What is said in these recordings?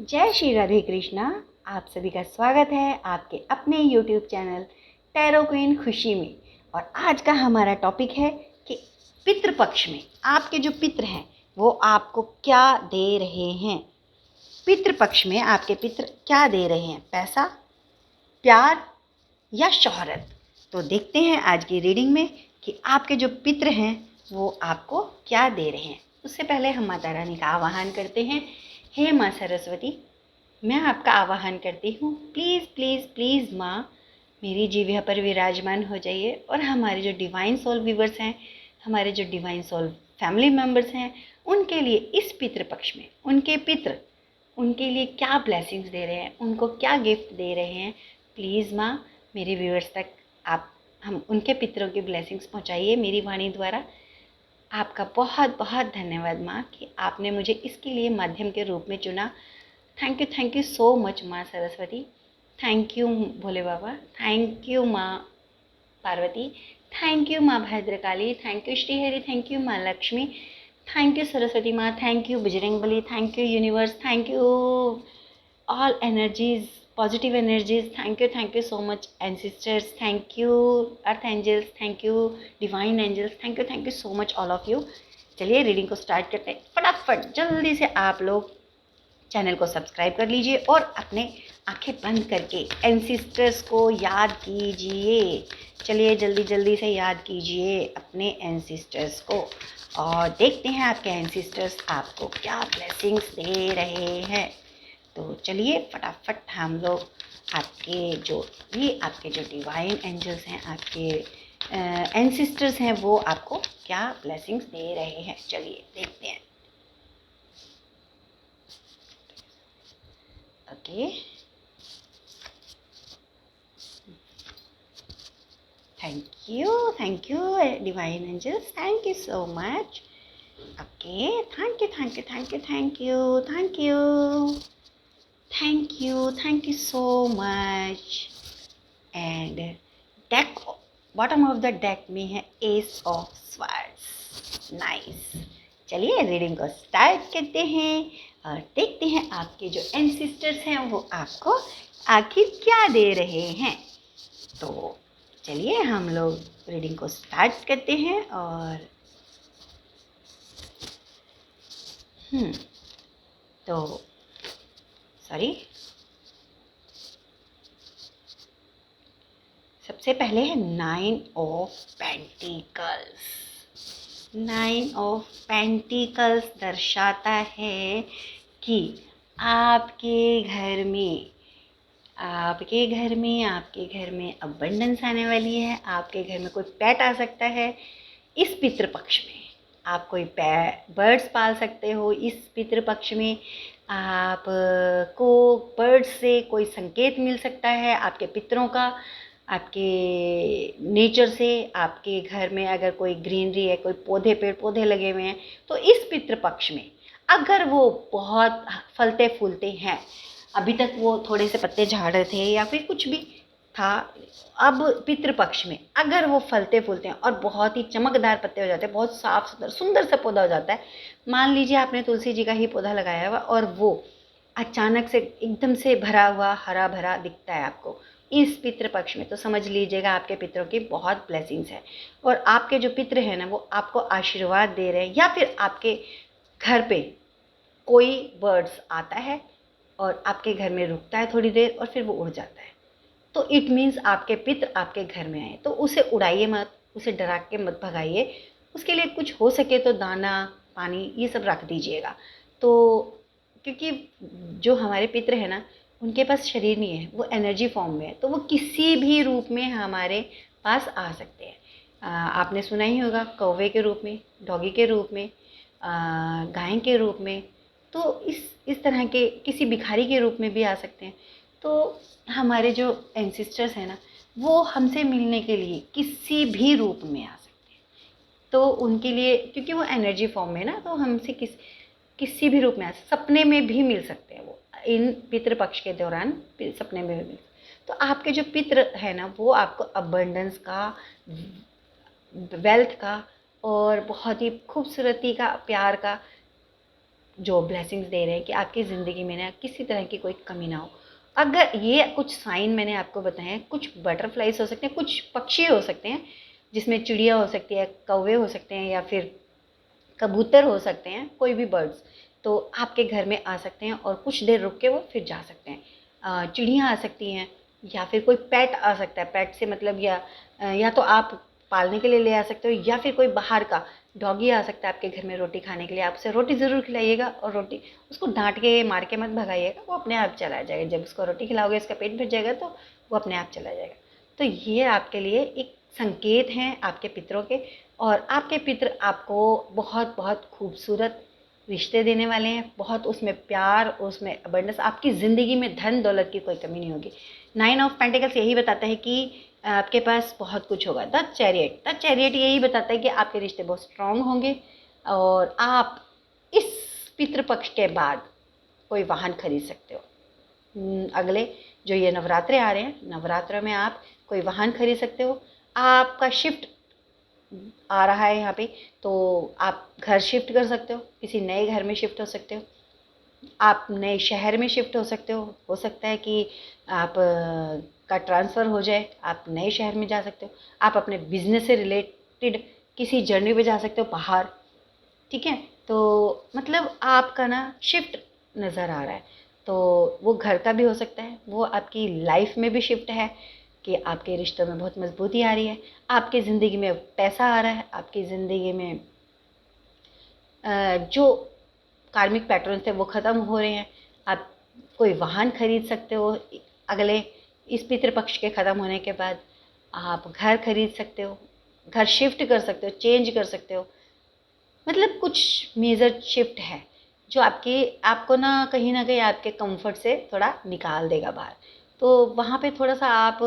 जय श्री राधे कृष्णा। आप सभी का स्वागत है आपके अपने YouTube चैनल टैरो क्वीन खुशी में। और आज का हमारा टॉपिक है कि पितृपक्ष में आपके जो पितृ हैं वो आपको क्या दे रहे हैं। पितृपक्ष में आपके पितृ क्या दे रहे हैं, पैसा, प्यार या शोहरत। तो देखते हैं आज की रीडिंग में कि आपके जो पितृ हैं वो आपको क्या दे रहे हैं। उससे पहले हम माता रानी का आवाहन करते हैं। हे माँ सरस्वती, मैं आपका आवाहन करती हूँ, प्लीज़ प्लीज़ प्लीज़ माँ मेरी जीभ पर विराजमान हो जाइए और हमारे जो डिवाइन सोल व्यूवर्स हैं, हमारे जो डिवाइन सोल फैमिली मेम्बर्स हैं, उनके लिए इस पितृपक्ष में उनके पितृ उनके लिए क्या ब्लेसिंग्स दे रहे हैं, उनको क्या गिफ्ट दे रहे हैं। प्लीज़ माँ मेरे व्यूवर्स तक आप हम उनके पितरों की ब्लेसिंग्स पहुँचाइए मेरी वाणी द्वारा। आपका बहुत बहुत धन्यवाद माँ कि आपने मुझे इसके लिए माध्यम के रूप में चुना। थैंक यू सो मच माँ Saraswati. Thank you Bhole Baba. Thank you माँ पार्वती। थैंक यू माँ Bhadrakali. Thank you Shrihari. Thank you माँ लक्ष्मी। थैंक यू सरस्वती माँ। Thank you Bajrangbali. Thank you universe. Thank you all energies, positive energies. Thank you so much ancestors. Thank you earth angels. Thank you divine angels. Thank you so much all of you. चलिए reading को start करते हैं। फटाफट जल्दी से आप लोग channel को सब्सक्राइब कर लीजिए और अपने आंखें बंद करके एंसिस्टर्स को याद कीजिए। चलिए जल्दी जल्दी से याद कीजिए अपने एंसिस्टर्स को और देखते हैं आपके एंसिस्टर्स आपको क्या ब्लेसिंग्स दे रहे हैं। तो चलिए फटाफट हम लोग आपके जो डिवाइन एंजल्स हैं, आपके एंसिस्टर्स हैं, वो आपको क्या ब्लेसिंग्स दे रहे हैं। चलिए देखते हैं। Okay, thank you divine angels, thank you so much. Okay, thank you so much. And deck bottom of the deck में है एस ऑफ स्वर्ड्स। नाइस। चलिए रीडिंग को स्टार्ट करते हैं और देखते हैं आपके जो एंसिस्टर्स हैं वो आपको आखिर क्या दे रहे हैं। तो चलिए हम लोग रीडिंग को स्टार्ट करते हैं और तो सॉरी, सबसे पहले है 9 ऑफ पेंटिकल्स। 9 ऑफ पेंटिकल्स दर्शाता है कि आपके घर में अबंडेंस आने वाली है। आपके घर में कोई पेट आ सकता है इस पितृपक्ष में। आप कोई बर्ड्स पाल सकते हो इस पितृपक्ष में। आप को बर्ड्स से कोई संकेत मिल सकता है आपके पितरों का, आपके नेचर से। आपके घर में अगर कोई ग्रीनरी है, कोई पेड़ पौधे लगे हुए हैं, तो इस पितृपक्ष में अगर वो बहुत फलते फूलते हैं, अभी तक वो थोड़े से पत्ते झाड़ रहे थे या फिर कुछ भी था, अब पितृपक्ष में अगर वो फलते फूलते हैं और बहुत ही चमकदार पत्ते हो जाते हैं, बहुत साफ सुंदर सा पौधा हो जाता है। मान लीजिए आपने तुलसी जी का ही पौधा लगाया हुआ और वो अचानक से एकदम से भरा हुआ हरा भरा दिखता है आपको इस पितृपक्ष में, तो समझ लीजिएगा आपके पितरों की बहुत ब्लेसिंग्स है और आपके जो पितृ हैं ना वो आपको आशीर्वाद दे रहे हैं। या फिर आपके घर पे कोई बर्ड्स आता है और आपके घर में रुकता है थोड़ी देर और फिर वो उड़ जाता है, तो इट मीन्स आपके पितृ आपके घर में आए। तो उसे उड़ाइए मत, उसे डरा के मत भगाइए। उसके लिए कुछ हो सके तो दाना पानी ये सब रख दीजिएगा। तो क्योंकि जो हमारे पितृ है ना, उनके पास शरीर नहीं है, वो एनर्जी फॉर्म में है, तो वो किसी भी रूप में हमारे पास आ सकते हैं। आपने सुना ही होगा, कौवे के रूप में, डॉगी के रूप में, गाय के रूप में, तो इस तरह के किसी भिखारी के रूप में भी आ सकते हैं। तो हमारे जो एंसिस्टर्स हैं ना, वो हमसे मिलने के लिए किसी भी रूप में आ सकते हैं। तो उनके लिए, क्योंकि वो एनर्जी फॉर्म में ना, तो हमसे किसी भी रूप में आ, सपने में भी मिल सकते हैं वो इन पितृपक्ष के दौरान, सपने में भी मिल। तो आपके जो पितृ है ना, वो आपको अबंडेंस का, वेल्थ का और बहुत ही खूबसूरती का, प्यार का जो ब्लेसिंग्स दे रहे हैं कि आपकी ज़िंदगी में ना किसी तरह की कोई कमी ना हो। अगर ये कुछ साइन मैंने आपको बताए हैं, कुछ बटरफ्लाइज हो सकते हैं, कुछ पक्षी हो सकते हैं, जिसमें चिड़िया हो सकती है, कौवे हो सकते हैं, या फिर कबूतर हो सकते हैं, कोई भी बर्ड्स तो आपके घर में आ सकते हैं और कुछ देर रुक के वो फिर जा सकते हैं। चिड़ियाँ आ सकती हैं, या फिर कोई पेट आ सकता है। पेट से मतलब या तो आप पालने के लिए ले आ सकते हो, या फिर कोई बाहर का डॉगी आ सकता है आपके घर में रोटी खाने के लिए। आप उसे रोटी ज़रूर खिलाइएगा, और रोटी उसको डांट के मार के मत भगाइएगा, वो अपने आप चला जाएगा। जब उसको रोटी खिलाओगे उसका पेट भर जाएगा तो वो अपने आप चला जाएगा। तो ये आपके लिए एक संकेत हैं आपके पितरों के, और आपके पितर आपको बहुत बहुत खूबसूरत रिश्ते देने वाले हैं, बहुत उसमें प्यार, उसमें अबंडेंस, आपकी ज़िंदगी में धन दौलत की कोई कमी नहीं होगी। 9 ऑफ पेंटिकल्स यही बताता है कि आपके पास बहुत कुछ होगा। द चैरियट यही बताता है कि आपके रिश्ते बहुत स्ट्रांग होंगे, और आप इस पितृपक्ष के बाद कोई वाहन खरीद सकते हो। अगले जो ये नवरात्रे आ रहे हैं, नवरात्रों में आप कोई वाहन खरीद सकते हो। आपका शिफ्ट आ रहा है यहाँ पे, तो आप घर शिफ्ट कर सकते हो, किसी नए घर में शिफ्ट हो सकते हो, आप नए शहर में शिफ्ट हो सकते हो सकता है कि आप का ट्रांसफ़र हो जाए, आप नए शहर में जा सकते हो, आप अपने बिजनेस से रिलेटेड किसी जर्नी पे जा सकते हो बाहर, ठीक है। तो मतलब आपका ना शिफ्ट नज़र आ रहा है, तो वो घर का भी हो सकता है, वो आपकी लाइफ में भी शिफ्ट है कि आपके रिश्तों में बहुत मजबूती आ रही है, आपकी ज़िंदगी में पैसा आ रहा है, आपकी ज़िंदगी में जो कार्मिक पैटर्न थे वो ख़त्म हो रहे हैं। आप कोई वाहन खरीद सकते हो अगले इस पितृपक्ष के ख़त्म होने के बाद। आप घर खरीद सकते हो, घर शिफ्ट कर सकते हो, चेंज कर सकते हो। मतलब कुछ मेजर शिफ्ट है जो आपको ना कहीं आपके कंफर्ट से थोड़ा निकाल देगा बाहर। तो वहाँ पे थोड़ा सा आप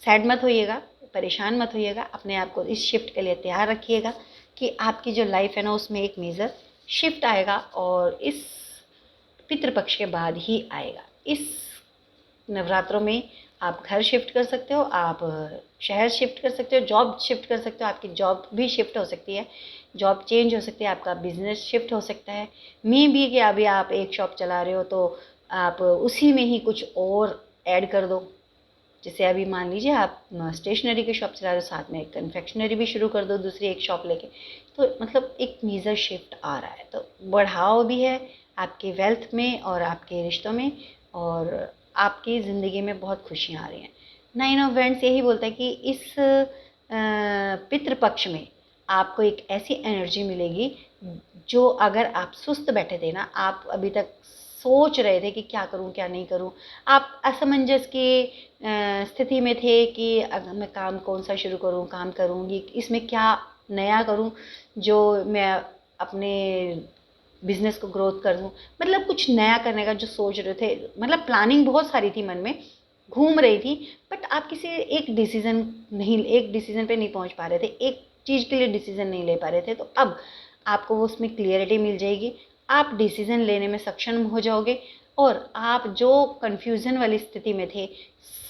सैड मत होइएगा, परेशान मत होइएगा, अपने आप को इस शिफ्ट के लिए तैयार रखिएगा कि आपकी जो लाइफ है ना उसमें एक मेजर शिफ्ट आएगा, और इस पितृपक्ष के बाद ही आएगा। इस नवरात्रों में आप घर शिफ्ट कर सकते हो, आप शहर शिफ्ट कर सकते हो, जॉब शिफ्ट कर सकते हो, आपकी जॉब भी शिफ्ट हो सकती है, जॉब चेंज हो सकती है, आपका बिजनेस शिफ्ट हो सकता है। मे बी कि अभी आप एक शॉप चला रहे हो तो आप उसी में ही कुछ और ऐड कर दो। जैसे अभी मान लीजिए आप स्टेशनरी की शॉप चला रहे हो, साथ में एक कन्फेक्शनरी भी शुरू कर दो दूसरी एक शॉप लेके, तो मतलब एक मेजर शिफ्ट आ रहा है। तो बढ़ाव भी है आपके वेल्थ में और आपके रिश्तों में, और आपकी ज़िंदगी में बहुत खुशियाँ आ रही हैं। 9 ऑफ वैंड्स यही बोलता है कि इस पितृपक्ष में आपको एक ऐसी एनर्जी मिलेगी, जो अगर आप सुस्त बैठे थे ना, आप अभी तक सोच रहे थे कि क्या करूं क्या नहीं करूं, आप असमंजस की स्थिति में थे कि अगर मैं काम कौन सा शुरू करूं, काम करूंगी इसमें क्या नया करूं जो मैं अपने बिजनेस को ग्रोथ कर दूं, मतलब कुछ नया करने का जो सोच रहे थे, मतलब प्लानिंग बहुत सारी थी मन में घूम रही थी, बट आप किसी एक डिसीजन पे नहीं पहुंच पा रहे थे, एक चीज़ के लिए डिसीजन नहीं ले पा रहे थे। तो अब आपको वो उसमें क्लियरिटी मिल जाएगी, आप डिसीजन लेने में सक्षम हो जाओगे, और आप जो कन्फ्यूज़न वाली स्थिति में थे,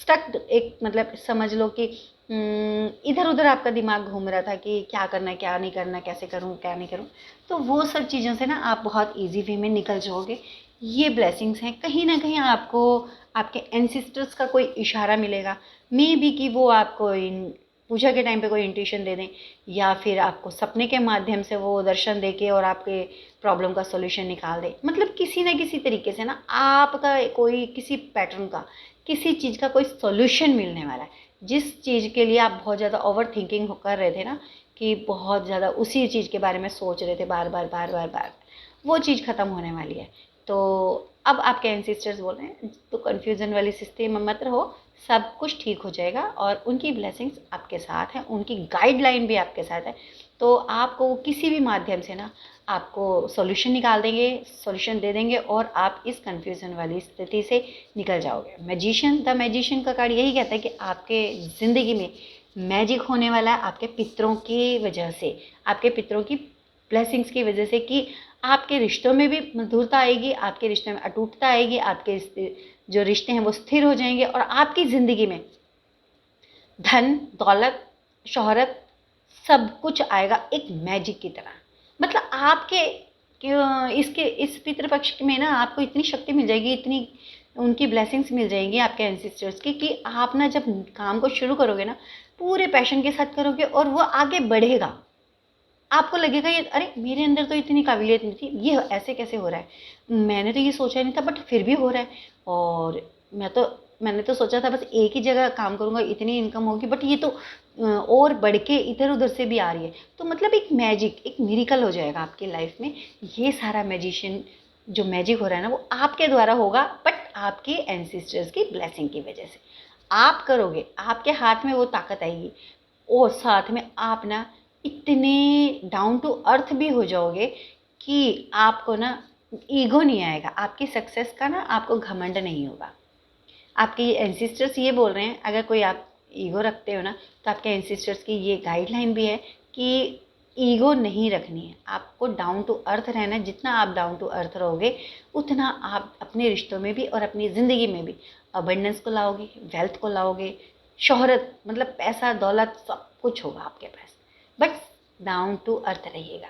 स्टक, एक मतलब समझ लो कि इधर उधर आपका दिमाग घूम रहा था कि क्या करना है क्या नहीं करना, कैसे करूँ क्या नहीं करूँ, तो वो सब चीज़ों से ना आप बहुत ईजी वे में निकल जाओगे। ये ब्लेसिंग्स हैं, कहीं ना कहीं आपको आपके एंसिस्टर्स का कोई इशारा मिलेगा, मे बी कि वो आपको पूजा के टाइम पे कोई इंट्यूशन दे दें, या फिर आपको सपने के माध्यम से वो दर्शन दे के और आपके प्रॉब्लम का सॉल्यूशन निकाल दे। मतलब किसी न किसी तरीके से ना आपका कोई किसी पैटर्न का, किसी चीज़ का कोई सॉल्यूशन मिलने वाला है। जिस चीज़ के लिए आप बहुत ज़्यादा ओवर थिंकिंग कर रहे थे ना, कि बहुत ज़्यादा उसी चीज़ के बारे में सोच रहे थे बार बार बार बार बार, वो चीज़ ख़त्म होने वाली है। तो अब आपके एंसिस्टर्स बोल रहे हैं तो कन्फ्यूज़न वाली स्थिति में मत रहो, सब कुछ ठीक हो जाएगा, और उनकी ब्लेसिंग्स आपके साथ हैं, उनकी गाइडलाइन भी आपके साथ है। तो आपको किसी भी माध्यम से ना आपको सॉल्यूशन निकाल देंगे, सॉल्यूशन दे देंगे, और आप इस कन्फ्यूज़न वाली स्थिति से निकल जाओगे। द मैजिशियन का कार्ड यही कहता है कि आपके ज़िंदगी में मैजिक होने वाला है आपके पितरों की वजह से, आपके पितरों की ब्लेसिंग्स की वजह से, कि आपके रिश्तों में भी मधुरता आएगी, आपके रिश्तों में अटूटता आएगी, आपके जो रिश्ते हैं वो स्थिर हो जाएंगे, और आपकी ज़िंदगी में धन दौलत शोहरत सब कुछ आएगा एक मैजिक की तरह। मतलब आपके इसके इस पितृपक्ष में ना आपको इतनी शक्ति मिल जाएगी, इतनी उनकी ब्लेसिंग्स मिल जाएंगी आपके एंसेस्टर्स की, कि आप ना जब काम को शुरू करोगे ना पूरे पैशन के साथ करोगे और वो आगे बढ़ेगा। आपको लगेगा ये, अरे मेरे अंदर तो इतनी काबिलियत नहीं थी, ये ऐसे कैसे हो रहा है, मैंने तो ये सोचा नहीं था बट फिर भी हो रहा है। और मैंने तो सोचा था बस एक ही जगह काम करूंगा इतनी इनकम होगी, बट ये तो और बढ़ के इधर उधर से भी आ रही है। तो मतलब एक मैजिक, एक मिरेकल हो जाएगा आपकी लाइफ में। ये सारा मैजिशियन जो मैजिक हो रहा है ना वो आपके द्वारा होगा, बट आपके एंसेस्टर्स की ब्लेसिंग की वजह से आप करोगे, आपके हाथ में वो ताकत आएगी। और साथ में आप ना इतने डाउन टू अर्थ भी हो जाओगे कि आपको ना ईगो नहीं आएगा, आपकी सक्सेस का ना आपको घमंड नहीं होगा। आपके एंसिस्टर्स ये बोल रहे हैं, अगर कोई आप ईगो रखते हो ना तो आपके एंसिस्टर्स की ये गाइडलाइन भी है कि ईगो नहीं रखनी है, आपको डाउन टू अर्थ रहना है। जितना आप डाउन टू अर्थ रहोगे उतना आप अपने रिश्तों में भी और अपनी ज़िंदगी में भी अबंडेंस को लाओगे, वेल्थ को लाओगे, शोहरत मतलब पैसा दौलत सब कुछ होगा आपके पास। बट डाउन टू अर्थ रहिएगा,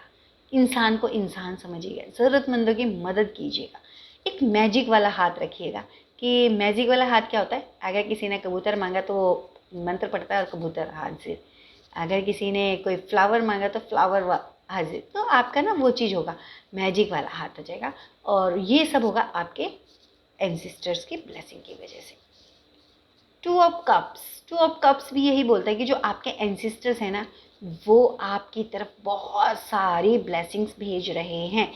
इंसान को इंसान समझिएगा, ज़रूरतमंदों की मदद कीजिएगा, एक मैजिक वाला हाथ रखिएगा। कि मैजिक वाला हाथ क्या होता है, अगर किसी ने कबूतर मांगा तो वो मंत्र पढ़ता है और कबूतर हाजिर, अगर किसी ने कोई फ्लावर मांगा तो फ्लावर हाजिर। तो आपका ना वो चीज़ होगा, मैजिक वाला हाथ हो जाएगा। और ये सब होगा आपके एंसिस्टर्स की ब्लेसिंग की वजह से। Two of cups, two of cups भी यही बोलता है कि जो आपके एंसिस्टर्स हैं ना वो आपकी तरफ बहुत सारी ब्लेसिंग्स भेज रहे हैं।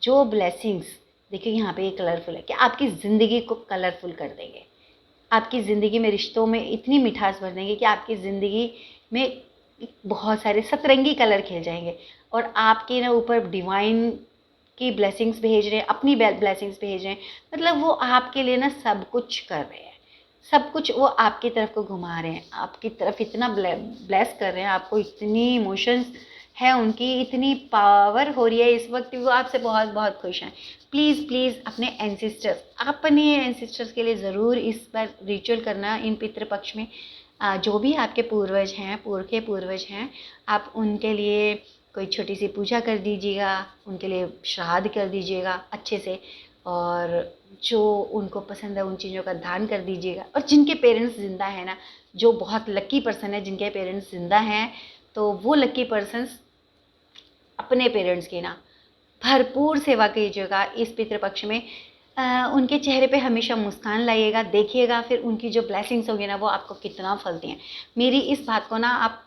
जो ब्लेसिंग्स देखिए यहाँ पे ये कलरफुल है कि आपकी ज़िंदगी को कलरफुल कर देंगे, आपकी ज़िंदगी में रिश्तों में इतनी मिठास भर देंगे कि आपकी ज़िंदगी में बहुत सारे सतरंगी कलर खिल जाएंगे। और आपके ना ऊपर डिवाइन की ब्लेसिंग्स भेज रहे हैं, अपनी ब्लेसिंग्स भेज रहे हैं। मतलब वो आपके लिए ना सब कुछ कर रहे हैं, सब कुछ वो आपकी तरफ को घुमा रहे हैं, आपकी तरफ इतना ब्लेस कर रहे हैं, आपको इतनी इमोशंस है उनकी, इतनी पावर हो रही है इस वक्त, वो आपसे बहुत बहुत खुश हैं। प्लीज़ प्लीज़ अपने एंसिस्टर्स के लिए ज़रूर इस बार रिचुअल करना इन पितृपक्ष में। जो भी आपके पूर्वज हैं, पुरखे पूर्वज हैं, आप उनके लिए कोई छोटी सी पूजा कर दीजिएगा, उनके लिए श्राद्ध कर दीजिएगा अच्छे से, और जो उनको पसंद है उन चीज़ों का दान कर दीजिएगा। और जिनके पेरेंट्स ज़िंदा हैं ना, जो बहुत लकी पर्सन है जिनके पेरेंट्स ज़िंदा हैं, तो वो लकी पर्सन्स अपने पेरेंट्स की ना भरपूर सेवा कीजिएगा इस पितृपक्ष में। उनके चेहरे पे हमेशा मुस्कान लाइएगा, देखिएगा फिर उनकी जो ब्लेसिंग्स होंगी ना वो आपको कितना फलती हैं। मेरी इस बात को ना आप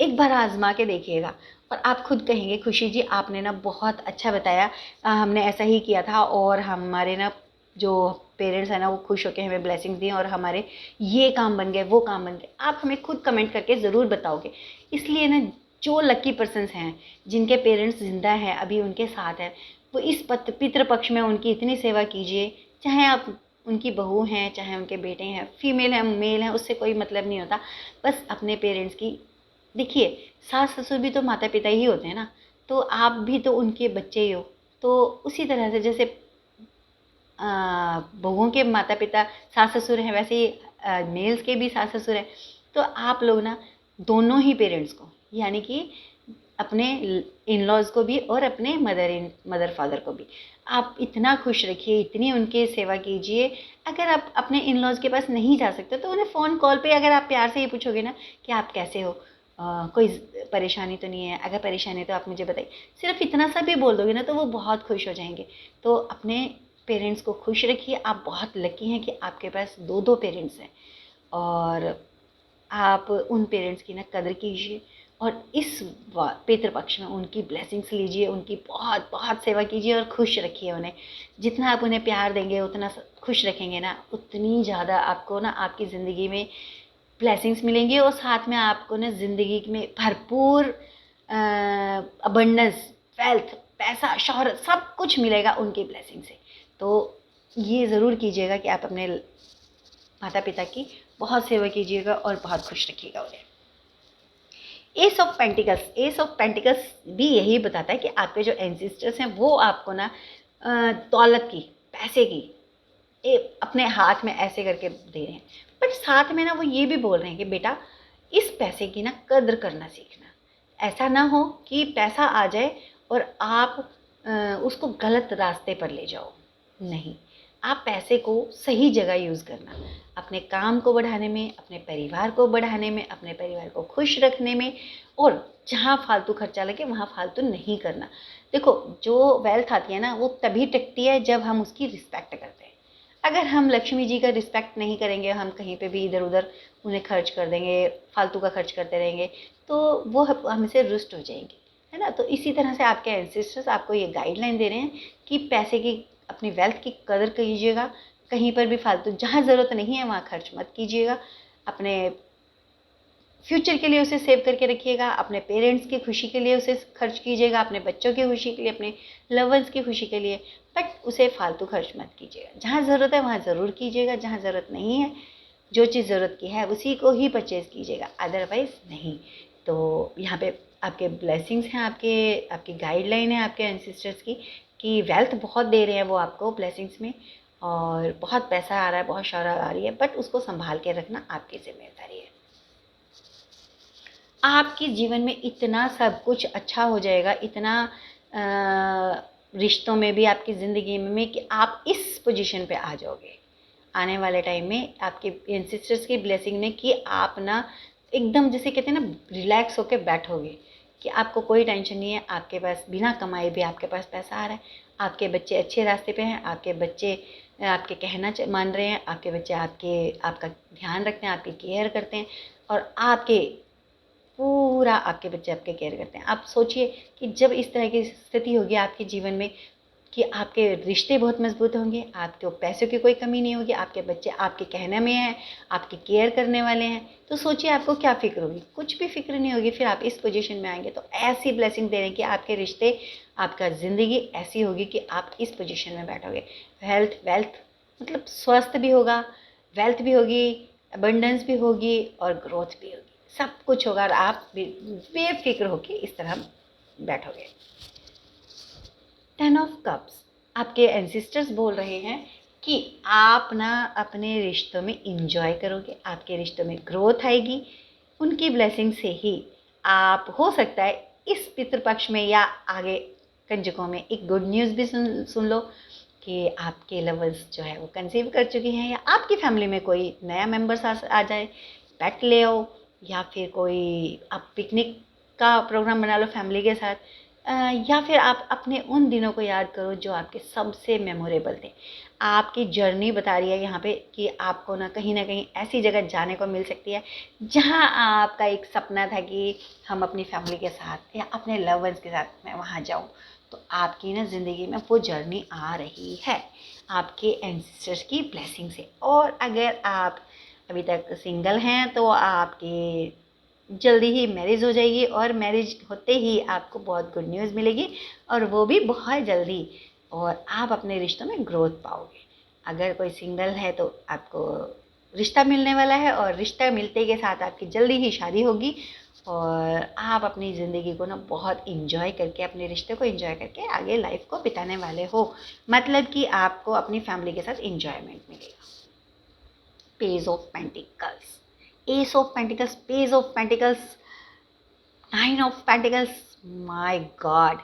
एक बार आजमा के देखिएगा और आप खुद कहेंगे खुशी जी आपने ना बहुत अच्छा बताया, हमने ऐसा ही किया था और हमारे ना जो पेरेंट्स हैं ना वो खुश होकर हमें ब्लेसिंग्स दी और हमारे ये काम बन गए वो काम बन गए। आप हमें खुद कमेंट करके ज़रूर बताओगे। इसलिए ना जो लकी पर्सन्स हैं जिनके पेरेंट्स ज़िंदा हैं अभी उनके साथ हैं, वो इस पितृपक्ष में उनकी इतनी सेवा कीजिए। चाहे आप उनकी बहू हैं, चाहे उनके बेटे हैं, फीमेल हैं मेल हैं, उससे कोई मतलब नहीं होता। बस अपने पेरेंट्स की देखिए, सास ससुर भी तो माता पिता ही होते हैं ना, तो आप भी तो उनके बच्चे ही हो। तो उसी तरह से जैसे बहुओं के माता पिता सास ससुर हैं वैसे ही मेल्स के भी सास ससुर हैं। तो आप लोग ना दोनों ही पेरेंट्स को, यानी कि अपने इन लॉज को भी और अपने मदर फादर को भी आप इतना खुश रखिए, इतनी उनकी सेवा कीजिए। अगर आप अपने इन लॉज के पास नहीं जा सकते तो उन्हें फ़ोन कॉल पे अगर आप प्यार से ये पूछोगे ना कि आप कैसे हो, कोई परेशानी तो नहीं है, अगर परेशानी है तो आप मुझे बताइए, सिर्फ इतना सा भी बोल दोगे ना तो वो बहुत खुश हो जाएंगे। तो अपने पेरेंट्स को खुश रखिए। आप बहुत लकी हैं कि आपके पास दो दो पेरेंट्स हैं, और आप उन पेरेंट्स की ना कदर कीजिए और इस पितृपक्ष में उनकी ब्लेसिंग्स लीजिए, उनकी बहुत बहुत सेवा कीजिए और खुश रखिए उन्हें। जितना आप उन्हें प्यार देंगे, उतना खुश रखेंगे ना, उतनी ज़्यादा आपको ना आपकी ज़िंदगी में ब्लेसिंग्स मिलेंगी और साथ में आपको ना ज़िंदगी में भरपूर अबंडेंस, वेल्थ, पैसा, शोहरत सब कुछ मिलेगा उनकी ब्लेसिंग से। तो ये ज़रूर कीजिएगा कि आप अपने माता पिता की बहुत सेवा कीजिएगा और बहुत खुश रखिएगा उन्हें। एस ऑफ पेंटिकल्स भी यही बताता है कि आपके जो एंसिस्टर्स हैं वो आपको ना दौलत की, पैसे की अपने हाथ में ऐसे करके दे रहे हैं। बट साथ में ना वो ये भी बोल रहे हैं कि बेटा इस पैसे की ना कद्र करना सीखना। ऐसा ना हो कि पैसा आ जाए और आप उसको गलत रास्ते पर ले जाओ। नहीं, आप पैसे को सही जगह यूज़ करना, अपने काम को बढ़ाने में, अपने परिवार को बढ़ाने में, अपने परिवार को खुश रखने में, और जहाँ फालतू खर्चा लगे वहाँ फालतू नहीं करना। देखो, जो वेल्थ आती है ना वो तभी टिकती है जब हम उसकी रिस्पेक्ट करते हैं। अगर हम लक्ष्मी जी का रिस्पेक्ट नहीं करेंगे, हम कहीं पे भी इधर उधर उन्हें खर्च कर देंगे, फालतू का खर्च करते रहेंगे, तो वो हमसे रुष्ट हो जाएंगे, है ना। तो इसी तरह से आपके एंसेस्टर्स आपको ये गाइडलाइन दे रहे हैं कि पैसे की, अपनी वेल्थ की कदर कीजिएगा, कहीं पर भी फालतू, जहाँ ज़रूरत नहीं है वहाँ खर्च मत कीजिएगा, अपने फ्यूचर के लिए उसे सेव करके रखिएगा, अपने पेरेंट्स की खुशी के लिए उसे खर्च कीजिएगा, अपने बच्चों की खुशी के लिए, अपने लवर्स की खुशी के लिए, बट उसे फालतू खर्च मत कीजिएगा। जहाँ ज़रूरत है वहाँ ज़रूर कीजिएगा, जहाँ ज़रूरत नहीं है, जो चीज़ ज़रूरत की है उसी को ही परचेज़ कीजिएगा, अदरवाइज़ नहीं। तो यहाँ पे आपके ब्लेसिंग्स हैं, आपकी गाइडलाइन है आपके एंसेस्टर्स की, कि वेल्थ बहुत दे रहे हैं वो आपको ब्लेसिंग्स में, और बहुत पैसा आ रहा है, बहुत शौहरत आ रही है, बट उसको संभाल के रखना आपकी जिम्मेदारी है। आपके जीवन में इतना सब कुछ अच्छा हो जाएगा, इतना रिश्तों में भी, आपकी ज़िंदगी में, कि आप इस पोजीशन पे आ जाओगे आने वाले टाइम में, आपके एंसेस्टर्स की ब्लेसिंग में, कि आप ना एकदम, जैसे कहते हैं ना, रिलैक्स होके बैठोगे, कि आपको कोई टेंशन नहीं है, आपके पास बिना कमाए भी आपके पास पैसा आ रहा है, आपके बच्चे अच्छे रास्ते पे हैं, आपके बच्चे आपके कहना मान रहे हैं, आपके बच्चे आपका ध्यान रखते हैं, आपकी केयर करते हैं, और पूरा आपके बच्चे आपके केयर करते हैं। आप सोचिए कि जब इस तरह की स्थिति होगी आपके जीवन में, कि आपके रिश्ते बहुत मजबूत होंगे, आपको पैसों की कोई कमी नहीं होगी, आपके बच्चे आपके कहने में हैं, आपकी केयर करने वाले हैं, तो सोचिए आपको क्या फ़िक्र होगी, कुछ भी फ़िक्र नहीं होगी। फिर आप इस पोजीशन में आएंगे तो ऐसी ब्लेसिंग दे रहे हैं कि आपके रिश्ते, आपका ज़िंदगी ऐसी होगी कि आप इस पोजीशन में बैठोगे। वेल्थ मतलब स्वस्थ भी होगा, वेल्थ भी होगी, अबंडेंस भी होगी, और ग्रोथ भी होगी, सब कुछ होगा, और आप बेफिक्र होके इस तरह बैठोगे। 10 ऑफ कप्स, आपके एंसेस्टर्स बोल रहे हैं कि आप ना अपने रिश्तों में इंजॉय करोगे, आपके रिश्तों में ग्रोथ आएगी, उनकी ब्लेसिंग से ही आप, हो सकता है इस पितृपक्ष में या आगे कंजकों में, एक गुड न्यूज़ भी सुन लो, कि आपके लवर्स जो है वो कंसीव कर चुकी हैं, या आपकी फैमिली में कोई नया मेंबर्स आ जाए, पेट ले आओ, या फिर कोई आप पिकनिक का प्रोग्राम बना लो फैमिली के साथ, या फिर आप अपने उन दिनों को याद करो जो आपके सबसे मेमोरेबल थे। आपकी जर्नी बता रही है यहाँ पे कि आपको ना कहीं ऐसी जगह जाने को मिल सकती है जहाँ आपका एक सपना था कि हम अपनी फैमिली के साथ या अपने लव वंस के साथ मैं वहाँ जाऊँ। तो आपकी ना ज़िंदगी में वो जर्नी आ रही है आपके एंसेस्टर्स की ब्लेसिंग से। और अगर आप अभी तक सिंगल हैं तो आपके जल्दी ही मैरिज हो जाएगी, और मैरिज होते ही आपको बहुत गुड न्यूज़ मिलेगी, और वो भी बहुत जल्दी, और आप अपने रिश्तों में ग्रोथ पाओगे। अगर कोई सिंगल है तो आपको रिश्ता मिलने वाला है, और रिश्ता मिलते के साथ आपकी जल्दी ही शादी होगी, और आप अपनी ज़िंदगी को ना बहुत इंजॉय करके, अपने रिश्ते को इंजॉय करके आगे लाइफ को बिताने वाले हो। मतलब कि आपको अपनी फैमिली के साथ इंजॉयमेंट मिलेगा। Page of pentacles, S of pentacles, page of pentacles, 9 of pentacles. My God,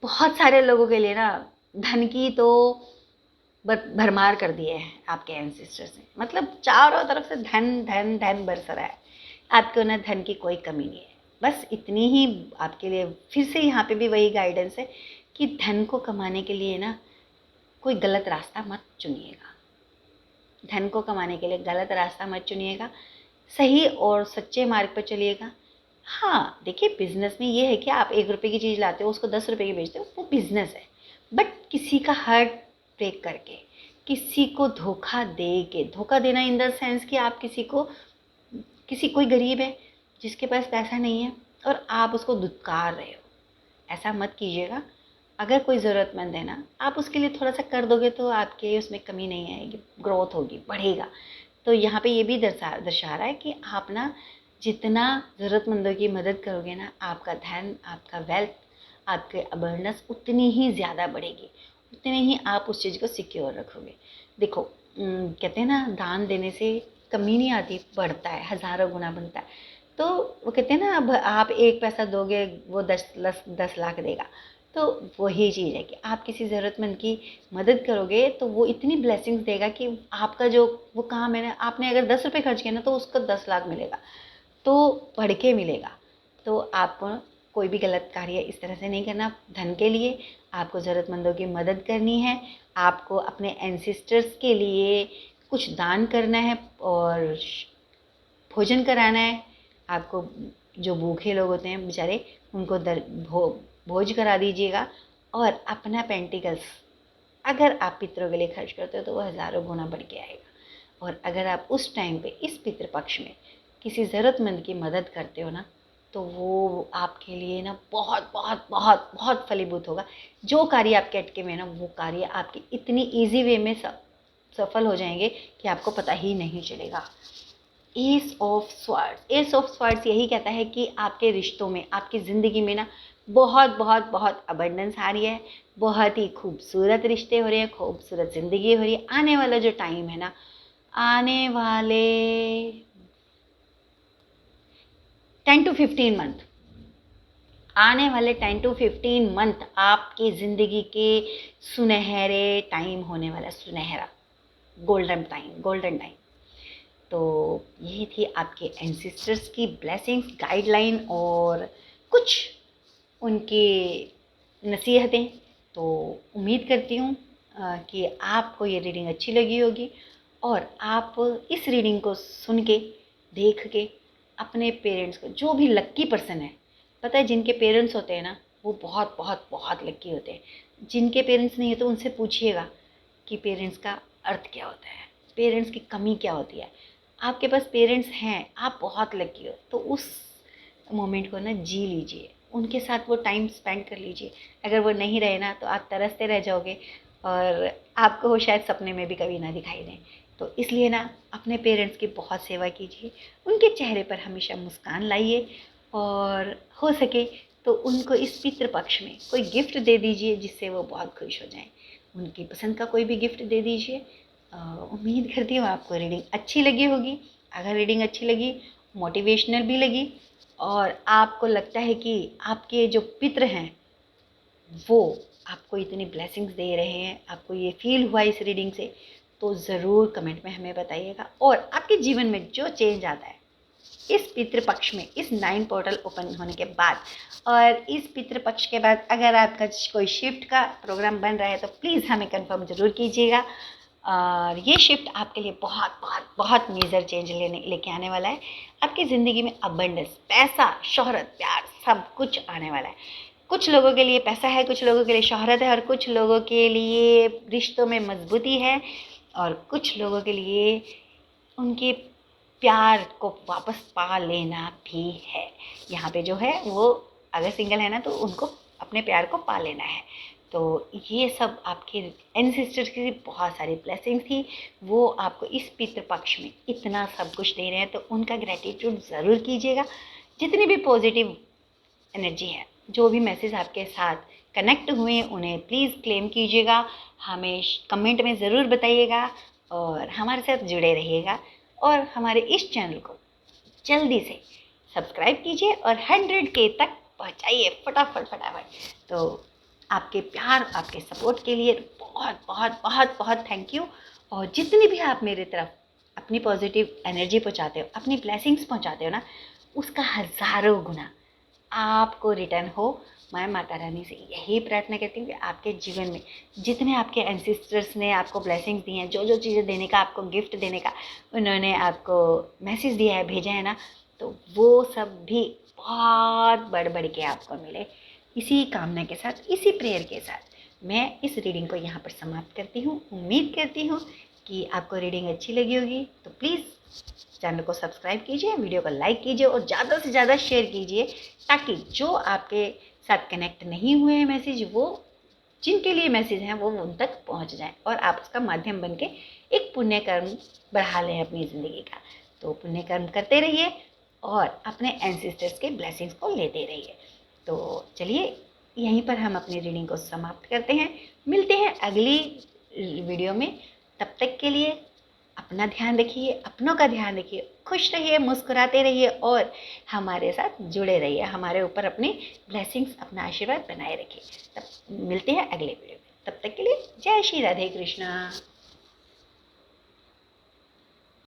बहुत सारे लोगों के लिए ना धन की तो भरमार कर दिए है आपके एंसेस्टर्स ने। मतलब चारों तरफ से धन धन धन बरस रहा है, आपको ना धन की कोई कमी नहीं है। बस इतनी ही आपके लिए फिर से यहाँ पे भी वही गाइडेंस है कि धन को कमाने के लिए ना कोई गलत रास्ता मत चुनिएगा। धन को कमाने के लिए गलत रास्ता मत चुनिएगा, सही और सच्चे मार्ग पर चलिएगा। हाँ देखिए, बिजनेस में ये है कि आप 1 रुपये की चीज़ लाते हो, उसको 10 रुपये की बेचते हो, वो बिजनेस है। बट किसी का हार्ट ब्रेक करके, किसी को धोखा दे के, धोखा देना इन द सेंस कि आप कोई गरीब है जिसके पास पैसा नहीं है और आप उसको दुत्कार रहे हो, ऐसा मत कीजिएगा। अगर कोई ज़रूरतमंद है ना, आप उसके लिए थोड़ा सा कर दोगे तो आपके उसमें कमी नहीं आएगी, ग्रोथ होगी, बढ़ेगा। तो यहाँ पे ये भी दर्शा रहा है कि आप ना जितना ज़रूरतमंदों की मदद करोगे ना, आपका धन, आपका वेल्थ, आपके अबंडेंस उतनी ही ज़्यादा बढ़ेगी, उतने ही आप उस चीज़ को सिक्योर रखोगे। देखो, कहते हैं ना, दान देने से कमी नहीं आती, बढ़ता है, हज़ारों गुना बनता है। तो वो कहते हैं ना, अब आप 1 पैसा दोगे वो 10 लाख देगा। तो वही चीज़ है कि आप किसी ज़रूरतमंद की मदद करोगे तो वो इतनी ब्लेसिंग्स देगा कि आपका जो वो काम है ना, आपने अगर 10 रुपये खर्च किए ना तो उसको 10 लाख मिलेगा, तो बढ़ के मिलेगा। तो आपको कोई भी गलत कार्य इस तरह से नहीं करना धन के लिए। आपको ज़रूरतमंदों की मदद करनी है, आपको अपने एंसेस्टर्स के लिए कुछ दान करना है और भोजन कराना है। आपको जो भूखे लोग होते हैं बेचारे, उनको भोज करा दीजिएगा। और अपना पेंटिकल्स अगर आप पितरों के लिए खर्च करते हो तो वो हज़ारों गुना बढ़ के आएगा। और अगर आप उस टाइम पे इस पितृपक्ष में किसी ज़रूरतमंद की मदद करते हो ना, तो वो आपके लिए ना बहुत बहुत बहुत बहुत फलीभूत होगा। जो कार्य आपके अटके में है ना, वो कार्य आपके इतनी ईजी वे में सफल हो जाएंगे कि आपको पता ही नहीं चलेगा। एस ऑफ स्वर्ड्स यही कहता है कि आपके रिश्तों में, आपकी ज़िंदगी में ना बहुत बहुत बहुत अबंडेंस आ रही है, बहुत ही खूबसूरत रिश्ते हो रहे हैं, खूबसूरत ज़िंदगी हो रही है। आने वाला जो टाइम है ना, आने वाले 10 to 15 मंथ, आने वाले 10 to 15 मंथ आपकी ज़िंदगी के सुनहरे टाइम होने वाला, सुनहरा गोल्डन टाइम। तो ये थी आपके एंसेस्टर्स की ब्लेसिंग्स, गाइडलाइन और कुछ उनकी नसीहतें। तो उम्मीद करती हूँ कि आपको ये रीडिंग अच्छी लगी होगी और आप इस रीडिंग को सुन के, देख के अपने पेरेंट्स को, जो भी लक्की पर्सन है, पता है जिनके पेरेंट्स होते हैं ना वो बहुत बहुत बहुत लक्की होते हैं। जिनके पेरेंट्स नहीं है तो उनसे पूछिएगा कि पेरेंट्स का अर्थ क्या होता है, पेरेंट्स की कमी क्या होती है। आपके पास पेरेंट्स हैं, आप बहुत लकी हो, तो उस मोमेंट को ना जी लीजिए, उनके साथ वो टाइम स्पेंड कर लीजिए। अगर वो नहीं रहे ना तो आप तरसते रह जाओगे और आपको वो शायद सपने में भी कभी ना दिखाई दें। तो इसलिए ना अपने पेरेंट्स की बहुत सेवा कीजिए, उनके चेहरे पर हमेशा मुस्कान लाइए और हो सके तो उनको इस पितृ पक्ष में कोई गिफ्ट दे दीजिए जिससे वो बहुत खुश हो जाएं। उनकी पसंद का कोई भी गिफ्ट दे दीजिए। उम्मीद करती हूँ आपको रीडिंग अच्छी लगी होगी। अगर रीडिंग अच्छी लगी, मोटिवेशनल भी लगी और आपको लगता है कि आपके जो पितृ हैं वो आपको इतनी ब्लेसिंग्स दे रहे हैं, आपको ये फील हुआ इस रीडिंग से, तो ज़रूर कमेंट में हमें बताइएगा। और आपके जीवन में जो चेंज आता है इस पितृपक्ष में, इस 9 पोर्टल ओपन होने के बाद और इस पितृपक्ष के बाद अगर आपका कोई शिफ्ट का प्रोग्राम बन रहा है तो प्लीज़ हमें कंफर्म ज़रूर कीजिएगा। और ये शिफ्ट आपके लिए बहुत बहुत बहुत मेजर चेंज लेके आने वाला है। आपकी ज़िंदगी में अबंडेंस, पैसा, शोहरत, प्यार सब कुछ आने वाला है। कुछ लोगों के लिए पैसा है, कुछ लोगों के लिए शोहरत है और कुछ लोगों के लिए रिश्तों में मजबूती है और कुछ लोगों के लिए उनके प्यार को वापस पा लेना भी है। यहाँ पे जो है वो अगर सिंगल है ना तो उनको अपने प्यार को पा लेना है। तो ये सब आपके एंसेस्टर्स की बहुत सारी ब्लेसिंग्स थी, वो आपको इस पितृपक्ष में इतना सब कुछ दे रहे हैं, तो उनका ग्रेटिट्यूड ज़रूर कीजिएगा। जितनी भी पॉजिटिव एनर्जी है, जो भी मैसेज आपके साथ कनेक्ट हुए उन्हें प्लीज़ क्लेम कीजिएगा, हमें कमेंट में ज़रूर बताइएगा और हमारे साथ जुड़े रहिएगा। और हमारे इस चैनल को जल्दी से सब्सक्राइब कीजिए और 100K तक पहुंचाइए फटाफट फटाफट। तो आपके प्यार, आपके सपोर्ट के लिए बहुत बहुत बहुत बहुत थैंक यू। और जितनी भी आप मेरी तरफ अपनी पॉजिटिव एनर्जी पहुंचाते हो, अपनी ब्लेसिंग्स पहुंचाते हो ना, उसका हज़ारों गुना आपको रिटर्न हो। मैं माता रानी से यही प्रार्थना करती हूँ कि आपके जीवन में जितने आपके एंसेस्टर्स ने आपको ब्लेसिंग्स दी हैं, जो जो चीज़ें देने का, आपको गिफ्ट देने का उन्होंने आपको मैसेज दिया है, भेजा है ना, तो वो सब भी बहुत बढ़ के आपको मिले। इसी कामना के साथ, इसी प्रेयर के साथ मैं इस रीडिंग को यहाँ पर समाप्त करती हूँ। उम्मीद करती हूँ कि आपको रीडिंग अच्छी लगी होगी। तो प्लीज़ चैनल को सब्सक्राइब कीजिए, वीडियो को लाइक कीजिए और ज़्यादा से ज़्यादा शेयर कीजिए, ताकि जो आपके साथ कनेक्ट नहीं हुए हैं मैसेज, वो जिनके लिए मैसेज हैं वो उन तक पहुंच जाएं और आप उसका माध्यम बन के एक पुण्य कर्म बढ़ा लें अपनी ज़िंदगी का। तो पुण्य कर्म करते रहिए और अपने एंसेस्टर्स के ब्लेसिंग्स को लेते रहिए। तो चलिए यहीं पर हम अपनी रीडिंग को समाप्त करते हैं। मिलते हैं अगली वीडियो में। तब तक के लिए अपना ध्यान रखिए, अपनों का ध्यान रखिए, खुश रहिए, मुस्कुराते रहिए और हमारे साथ जुड़े रहिए, हमारे ऊपर अपनी ब्लेसिंग्स, अपना आशीर्वाद बनाए रखिए। तब मिलते हैं अगले वीडियो में, तब तक के लिए जय श्री राधे कृष्णा।